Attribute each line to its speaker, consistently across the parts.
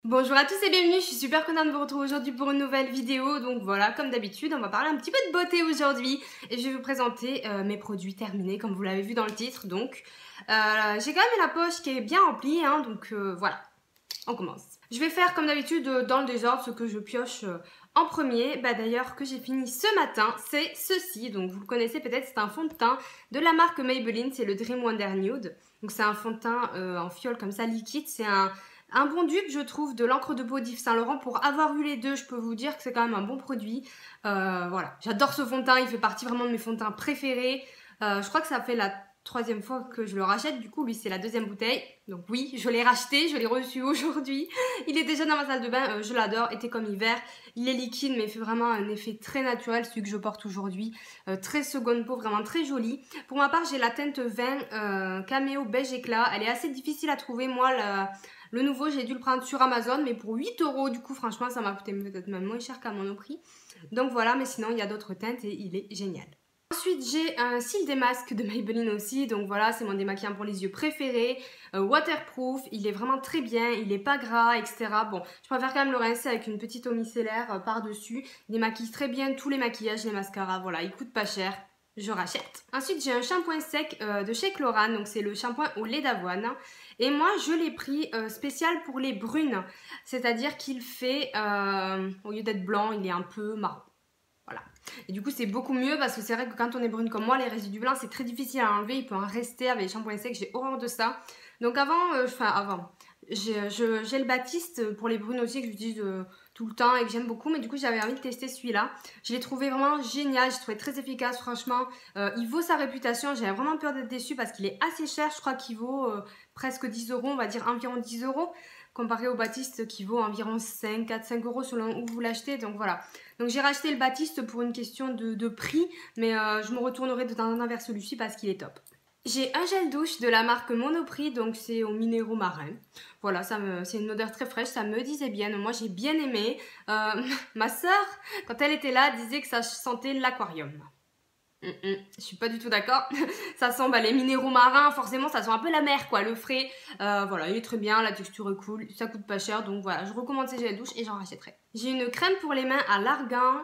Speaker 1: Bonjour à tous et bienvenue, je suis super contente de vous retrouver aujourd'hui pour une nouvelle vidéo. Donc voilà, comme d'habitude, on va parler un petit peu de beauté aujourd'hui. Et je vais vous présenter mes produits terminés, comme vous l'avez vu dans le titre. Donc, j'ai quand même la poche qui est bien remplie, hein, donc voilà, on commence. Je vais faire comme d'habitude dans le désordre ce que je pioche en premier. D'ailleurs, que j'ai fini ce matin, c'est ceci. Donc vous le connaissez peut-être, c'est un fond de teint de la marque Maybelline, c'est le Dream Wonder Nude. Donc c'est un fond de teint en fiole comme ça, liquide. C'est un bon dupe, je trouve, de l'encre de peau d'Yves Saint Laurent. Pour avoir eu les deux, je peux vous dire que c'est quand même un bon produit. Voilà, j'adore ce fond de teint, il fait partie vraiment de mes fonds de teint préférés. Je crois que ça fait la troisième fois que je le rachète, du coup lui c'est la deuxième bouteille, donc oui je l'ai racheté, je l'ai reçu aujourd'hui, il est déjà dans ma salle de bain, je l'adore, été comme hiver, il est liquide mais il fait vraiment un effet très naturel, celui que je porte aujourd'hui, très seconde peau, vraiment très joli. Pour ma part j'ai la teinte 20 Caméo beige éclat, elle est assez difficile à trouver, moi le nouveau j'ai dû le prendre sur Amazon mais pour 8 € du coup franchement ça m'a coûté peut-être même moins cher qu'à Monoprix, donc voilà, mais sinon il y a d'autres teintes et il est génial. Ensuite, j'ai un cils démasque de Maybelline aussi, donc voilà, c'est mon démaquillant pour les yeux préféré, waterproof, il est vraiment très bien, il est pas gras, etc. Bon, je préfère quand même le rincer avec une petite eau micellaire par-dessus, il démaquille très bien tous les maquillages, les mascaras, voilà, il coûte pas cher, je rachète. Ensuite, j'ai un shampoing sec de chez Chlorane, donc c'est le shampoing au lait d'avoine, et moi, je l'ai pris spécial pour les brunes, c'est-à-dire qu'il fait, au lieu d'être blanc, il est un peu marron. Voilà. Et du coup c'est beaucoup mieux parce que c'est vrai que quand on est brune comme moi, les résidus blancs c'est très difficile à enlever, il peut en rester avec les shampoings secs, j'ai horreur de ça. Donc j'ai le Baptiste pour les brunes aussi que j'utilise tout le temps et que j'aime beaucoup, mais du coup j'avais envie de tester celui-là. Je l'ai trouvé vraiment génial, je l'ai trouvé très efficace franchement, il vaut sa réputation, j'avais vraiment peur d'être déçue parce qu'il est assez cher, je crois qu'il vaut presque 10 €, on va dire environ 10 € comparé au Baptiste qui vaut environ 4-5 € selon où vous l'achetez, donc voilà. Donc j'ai racheté le Baptiste pour une question de prix, mais je me retournerai de temps en temps vers celui-ci parce qu'il est top. J'ai un gel douche de la marque Monoprix, donc c'est aux minéraux marins. Voilà, c'est une odeur très fraîche, ça me disait bien, donc moi j'ai bien aimé. Ma soeur, quand elle était là, disait que ça sentait l'aquarium. Je suis pas du tout d'accord. Ça sent les minéraux marins, forcément ça sent un peu la mer quoi, le frais. Voilà, il est très bien, la texture est cool, ça coûte pas cher, donc voilà, je recommande ces gels douche et j'en rachèterai. J'ai une crème pour les mains à l'argan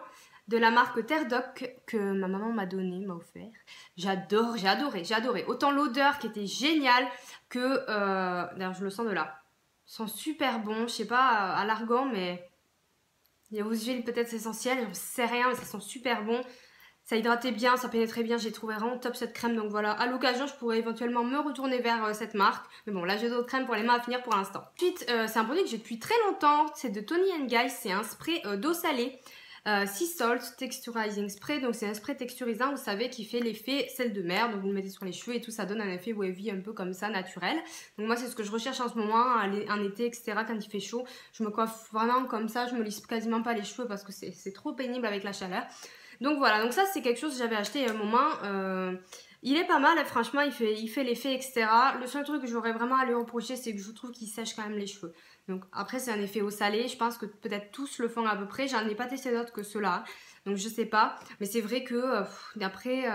Speaker 1: de la marque Terre Doc que ma maman m'a donné, m'a offert. J'adore, j'ai adoré. Autant l'odeur qui était géniale que, d'ailleurs je le sens de là, ça sent super bon, je sais pas à l'argan mais il y a aux huiles peut-être essentielles, j'en sais rien mais ça sent super bon. Ça hydratait bien, ça pénétrait bien, j'ai trouvé vraiment top cette crème, donc voilà, à l'occasion je pourrais éventuellement me retourner vers cette marque, mais bon là j'ai d'autres crèmes pour les mains à finir pour l'instant. Ensuite c'est un produit que j'ai depuis très longtemps, c'est de Toni & Guy, c'est un spray d'eau salée, Sea Salt Texturizing Spray, donc c'est un spray texturisant, vous savez, qui fait l'effet sel de mer, donc vous le mettez sur les cheveux et tout, ça donne un effet wavy un peu comme ça, naturel. Donc moi c'est ce que je recherche en ce moment, en été, etc., quand il fait chaud, je me coiffe vraiment comme ça, je me lisse quasiment pas les cheveux parce que c'est trop pénible avec la chaleur. Donc voilà, donc ça c'est quelque chose que j'avais acheté à un moment, il est pas mal, franchement il fait l'effet, etc. Le seul truc que j'aurais vraiment à lui reprocher, c'est que je trouve qu'il sèche quand même les cheveux. Donc après c'est un effet eau salée, je pense que peut-être tous le font à peu près, j'en ai pas testé d'autres que ceux-là, donc je sais pas. Mais c'est vrai que d'après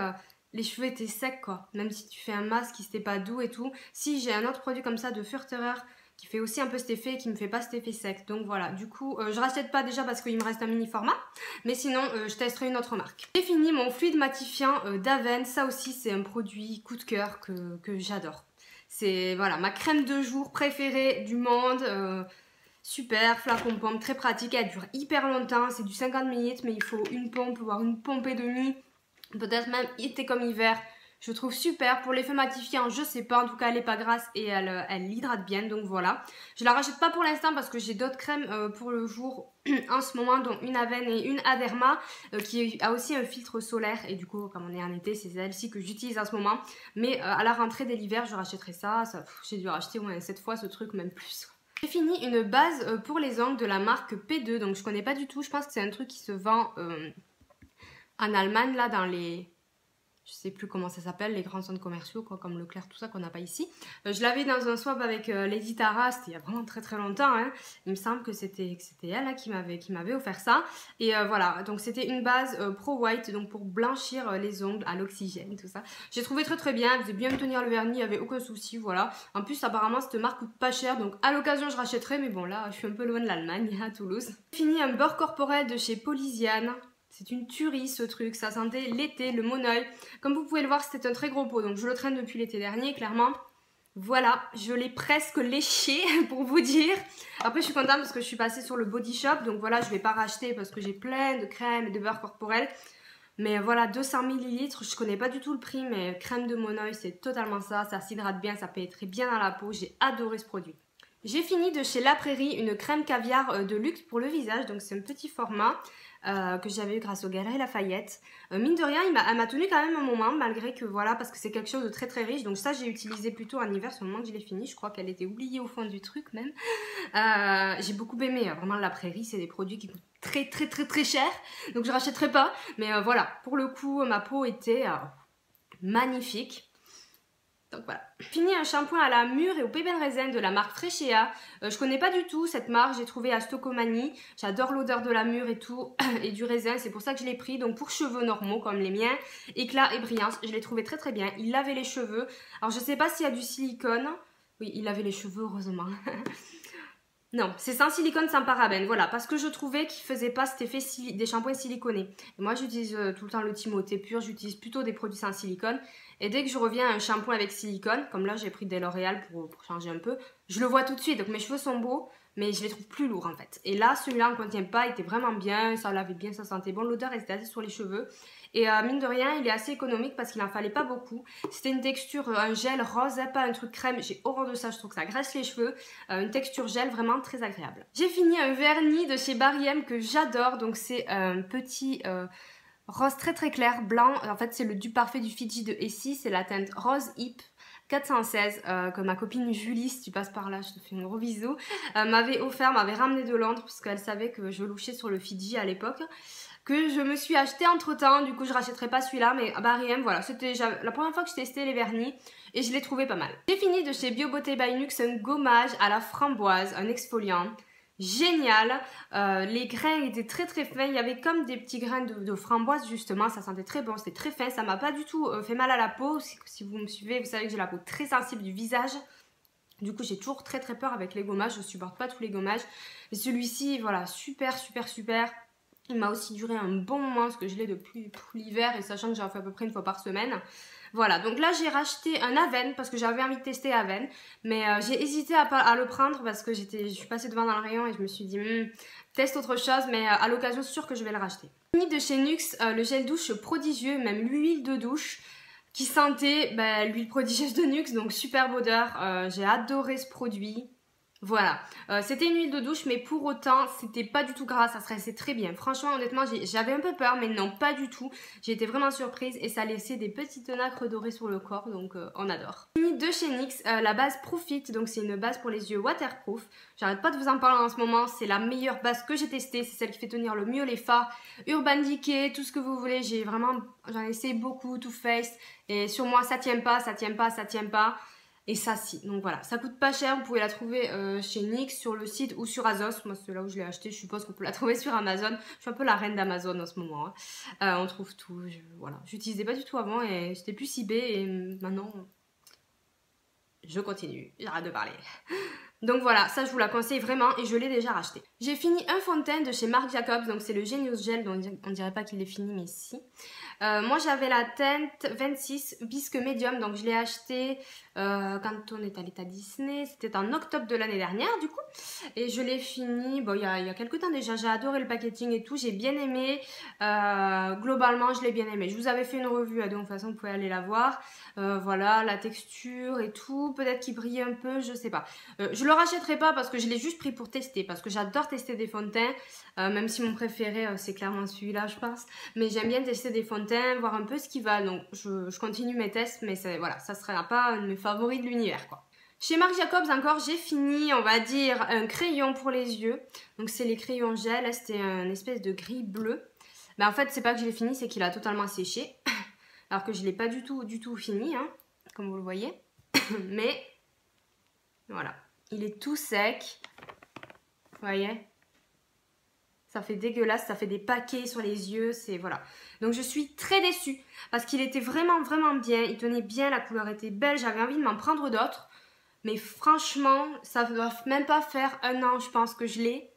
Speaker 1: les cheveux étaient secs quoi, même si tu fais un masque qui c'était pas doux et tout. Si j'ai un autre produit comme ça de Furterer qui fait aussi un peu cet effet et qui me fait pas cet effet sec. Donc voilà, du coup je rachète pas déjà parce qu'il me reste un mini format, mais sinon je testerai une autre marque. J'ai fini mon fluide matifiant d'Aven, ça aussi c'est un produit coup de cœur que j'adore. C'est voilà ma crème de jour préférée du monde, super, flacon pompe, très pratique, elle dure hyper longtemps, c'est du 50 ml mais il faut une pompe, voire une pompe et demie, peut-être même été comme hiver. Je trouve super, pour l'effet matifiant je sais pas, en tout cas elle est pas grasse et elle hydrate bien, donc voilà. Je la rachète pas pour l'instant parce que j'ai d'autres crèmes pour le jour en ce moment, dont une Aven et une Aderma qui a aussi un filtre solaire, et du coup comme on est en été c'est celle-ci que j'utilise en ce moment. Mais à la rentrée de l'hiver je rachèterai ça, j'ai dû racheter au moins 7 fois ce truc, même plus. J'ai fini une base pour les ongles de la marque P2, donc je connais pas du tout, je pense que c'est un truc qui se vend en Allemagne là dans les je sais plus comment ça s'appelle, les grands centres commerciaux, quoi, comme Leclerc, tout ça qu'on n'a pas ici. Je l'avais dans un swap avec Lady Tara, c'était il y a vraiment très très longtemps, hein. Il me semble que c'était elle là, qui m'avait offert ça. Et voilà, donc c'était une base Pro White, donc pour blanchir les ongles à l'oxygène, tout ça. J'ai trouvé très très bien, elle faisait bien me tenir le vernis, il n'y avait aucun souci, voilà. En plus apparemment cette marque coûte pas cher, donc à l'occasion je rachèterai, mais bon là je suis un peu loin de l'Allemagne, à Toulouse. J'ai fini un beurre corporel de chez Polysiane. C'est une tuerie ce truc, ça sentait l'été, le monoeil. Comme vous pouvez le voir, c'était un très gros pot, donc je le traîne depuis l'été dernier, clairement. Voilà, je l'ai presque léché pour vous dire. Après, je suis contente parce que je suis passée sur le Body Shop, donc voilà, je vais pas racheter parce que j'ai plein de crèmes et de beurre corporel. Mais voilà, 200 ml, je connais pas du tout le prix, mais crème de monoeil, c'est totalement ça. Ça s'hydrate bien, ça pénètre bien dans la peau, j'ai adoré ce produit. J'ai fini de chez La Prairie une crème caviar de luxe pour le visage, donc c'est un petit format que j'avais eu grâce aux Galeries Lafayette. Mine de rien, elle m'a tenu quand même un moment, malgré que voilà, parce que c'est quelque chose de très très riche, donc ça j'ai utilisé plutôt en hiver, sur le moment que je l'ai fini, je crois qu'elle était oubliée au fond du truc même. J'ai beaucoup aimé, vraiment La Prairie, c'est des produits qui coûtent très très très très cher, donc je rachèterai pas, mais voilà, pour le coup, ma peau était magnifique. Donc voilà. Fini un shampoing à la mûre et au pépin de raisin de la marque Freshéa. Je connais pas du tout cette marque, j'ai trouvé à Stocomanie. J'adore l'odeur de la mûre et tout, et du raisin, c'est pour ça que je l'ai pris. Donc pour cheveux normaux comme les miens, éclat et brillance, je l'ai trouvé très très bien. Il lavait les cheveux. Alors je sais pas s'il y a du silicone. Oui, il lavait les cheveux, heureusement. Non, c'est sans silicone, sans parabène, voilà, parce que je trouvais qu'il faisait pas cet effet des shampoings siliconés. Et moi, j'utilise tout le temps le Timothée pur, j'utilise plutôt des produits sans silicone. Et dès que je reviens à un shampoing avec silicone, comme là, j'ai pris des L'Oréal pour changer un peu, je le vois tout de suite. Donc mes cheveux sont beaux, mais je les trouve plus lourds en fait. Et là, celui-là, on ne contient pas, il était vraiment bien, ça lavait bien, ça sentait bon. L'odeur restait assez sur les cheveux. Et mine de rien, il est assez économique parce qu'il n'en fallait pas beaucoup. C'était une texture, un gel rose, pas un truc crème. J'ai horreur de ça, je trouve que ça graisse les cheveux. Une texture gel vraiment très agréable. J'ai fini un vernis de chez Barry M que j'adore. Donc c'est un petit rose très très clair, blanc. En fait, c'est le dupe parfait du Fiji de Essie. C'est la teinte Rose Hip 416 que ma copine Julie, si tu passes par là, je te fais un gros bisou, m'avait offert, m'avait ramené de Londres parce qu'elle savait que je louchais sur le Fiji à l'époque, que je me suis acheté entre temps. Du coup je rachèterai pas celui-là, mais Barry M, voilà, c'était la première fois que je testais les vernis et je l'ai trouvé pas mal. J'ai fini de chez Bio Beauté by Nuxe un gommage à la framboise, un exfoliant génial. Les grains étaient très très fins, il y avait comme des petits grains de framboise justement, ça sentait très bon, c'était très fin, ça m'a pas du tout fait mal à la peau. Si vous me suivez, vous savez que j'ai la peau très sensible du visage. Du coup j'ai toujours très très peur avec les gommages, je supporte pas tous les gommages. Mais celui-ci, voilà, super super super. Il m'a aussi duré un bon moment parce que je l'ai depuis tout l'hiver et sachant que j'en fais à peu près une fois par semaine. Voilà, donc là j'ai racheté un Aven parce que j'avais envie de tester Aven. Mais j'ai hésité à le prendre parce que je suis passée devant dans le rayon et je me suis dit teste autre chose, mais à l'occasion sûr que je vais le racheter. Fini de chez Nuxe, le gel douche prodigieux, même l'huile de douche qui sentait l'huile prodigieuse de Nuxe, donc superbe odeur. J'ai adoré ce produit. Voilà, c'était une huile de douche, mais pour autant, c'était pas du tout gras, ça se restait très bien. Franchement, honnêtement, j'avais un peu peur, mais non, pas du tout. J'ai été vraiment surprise et ça laissait des petites nacres dorées sur le corps, donc on adore. Fini de chez NYX, la base Profit, donc c'est une base pour les yeux waterproof. J'arrête pas de vous en parler en ce moment, c'est la meilleure base que j'ai testée, c'est celle qui fait tenir le mieux les fards, Urban Decay, tout ce que vous voulez. J'en ai essayé beaucoup, Too Faced, et sur moi ça tient pas, ça tient pas, ça tient pas. Et ça si, donc voilà, ça coûte pas cher, vous pouvez la trouver chez NYX, sur le site ou sur Azos. Moi c'est là où je l'ai acheté, je suppose qu'on peut la trouver sur Amazon. Je suis un peu la reine d'Amazon en ce moment, hein. On trouve tout, voilà. J'utilisais pas du tout avant et j'étais plus eBay et maintenant je continue, j'arrête de parler. Donc voilà, ça je vous la conseille vraiment et je l'ai déjà racheté. J'ai fini un fond de teint de chez Marc Jacobs, donc c'est le Genius Gel, donc on dirait pas qu'il est fini mais si. Moi j'avais la teinte 26 bisque médium, donc je l'ai acheté quand on est allé à Disney, c'était en octobre de l'année dernière du coup. Et je l'ai fini, bon il y a quelques temps déjà, j'ai adoré le packaging et tout, j'ai bien aimé, globalement je l'ai bien aimé. Je vous avais fait une revue, donc de toute façon vous pouvez aller la voir. Voilà, la texture et tout, peut-être qu'il brille un peu, je sais pas. Je le rachèterai pas parce que je l'ai juste pris pour tester, parce que j'adore tester des fonds de teint, même si mon préféré c'est clairement celui-là je pense, mais j'aime bien tester des fonds de teint, voir un peu ce qui va, donc je continue mes tests, mais voilà, ça sera pas un de mes favoris de l'univers quoi. Chez Marc Jacobs encore, j'ai fini, on va dire, un crayon pour les yeux, donc c'est les crayons gel, c'était un espèce de gris bleu, mais en fait c'est pas que je l'ai fini, c'est qu'il a totalement séché. Alors que je ne l'ai pas du tout fini, hein, comme vous le voyez. Mais voilà, il est tout sec. Vous voyez? Ça fait dégueulasse, ça fait des paquets sur les yeux, c'est voilà. Donc je suis très déçue parce qu'il était vraiment bien, il tenait bien, la couleur était belle, j'avais envie de m'en prendre d'autres. Mais franchement, ça ne doit même pas faire 1 an, je pense que je l'ai.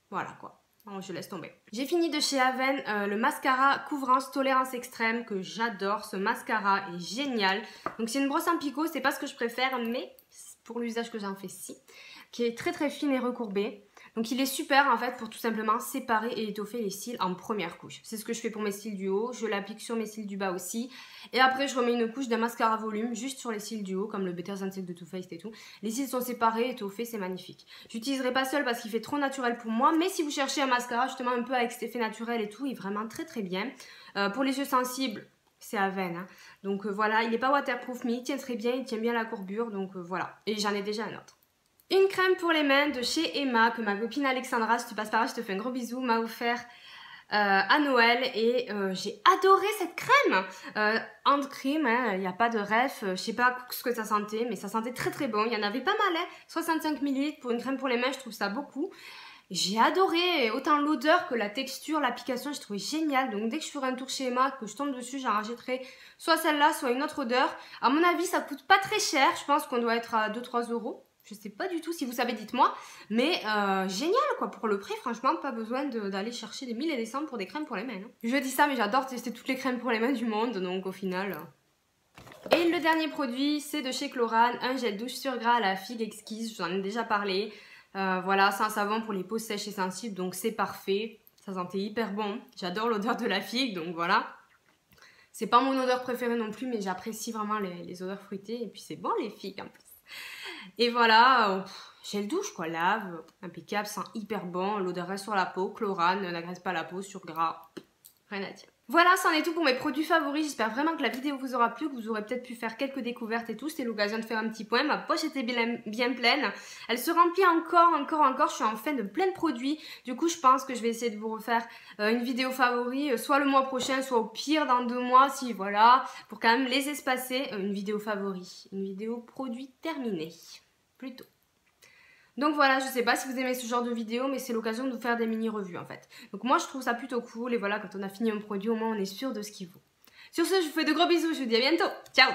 Speaker 1: Voilà quoi, bon, je laisse tomber. J'ai fini de chez Aven le mascara couvrance tolérance extrême que j'adore. Ce mascara est génial. Donc c'est une brosse en picot, c'est pas ce que je préfère, mais pour l'usage que j'en fais, si. Qui est très fine et recourbée. Donc il est super en fait pour tout simplement séparer et étoffer les cils en première couche. C'est ce que je fais pour mes cils du haut, je l'applique sur mes cils du bas aussi. Et après je remets une couche d'un mascara volume juste sur les cils du haut comme le Better Than Silk de Too Faced et tout. Les cils sont séparés, étoffés, c'est magnifique. J'utiliserai pas seul parce qu'il fait trop naturel pour moi, mais si vous cherchez un mascara justement un peu avec cet effet naturel et tout, il est vraiment très bien. Pour les yeux sensibles, c'est Aven, hein. Donc voilà, il n'est pas waterproof mais il tient très bien, il tient bien la courbure, donc voilà. Et j'en ai déjà un autre. Une crème pour les mains de chez Emma que ma copine Alexandra, si tu passes par là, je te fais un gros bisou, m'a offert à Noël et j'ai adoré cette crème. Hand cream, hein, il n'y a pas de ref, je sais pas ce que ça sentait, mais ça sentait très bon. Il y en avait pas mal, hein, 65 ml pour une crème pour les mains, je trouve ça beaucoup. J'ai adoré, autant l'odeur que la texture, l'application, j'ai trouvé génial. Donc dès que je ferai un tour chez Emma, que je tombe dessus, j'en rachèterai soit celle-là, soit une autre odeur. À mon avis, ça coûte pas très cher, je pense qu'on doit être à 2-3 euros. Je sais pas du tout, si vous savez dites-moi, mais génial quoi, pour le prix franchement pas besoin d'aller chercher des 1000 et des cents pour des crèmes pour les mains. Hein. Je dis ça mais j'adore tester toutes les crèmes pour les mains du monde, donc au final... Et le dernier produit c'est de chez Chlorane, un gel douche sur gras à la figue exquise, je vous en ai déjà parlé. Voilà, c'est un savon pour les peaux sèches et sensibles, donc c'est parfait, ça sentait hyper bon, j'adore l'odeur de la figue, donc voilà. C'est pas mon odeur préférée non plus, mais j'apprécie vraiment les odeurs fruitées, et puis c'est bon les figues en plus. Et voilà, gel douche quoi, lave, impeccable, sent hyper bon, l'odeur reste sur la peau, Chlorane, n'agresse pas la peau, sur gras, rien à dire. Voilà, c'en est tout pour mes produits favoris, j'espère vraiment que la vidéo vous aura plu, que vous aurez peut-être pu faire quelques découvertes et tout, c'était l'occasion de faire un petit point, ma poche était bien pleine, elle se remplit encore, je suis en fin de plein de produits, du coup je pense que je vais essayer de vous refaire une vidéo favori, soit le mois prochain, soit au pire dans 2 mois, si voilà, pour quand même les espacer, une vidéo favori, une vidéo produit terminée, plutôt. Donc voilà, je sais pas si vous aimez ce genre de vidéo, mais c'est l'occasion de vous faire des mini-revues en fait. Donc moi je trouve ça plutôt cool et voilà, quand on a fini un produit, au moins on est sûr de ce qu'il vaut. Sur ce, je vous fais de gros bisous, je vous dis à bientôt. Ciao!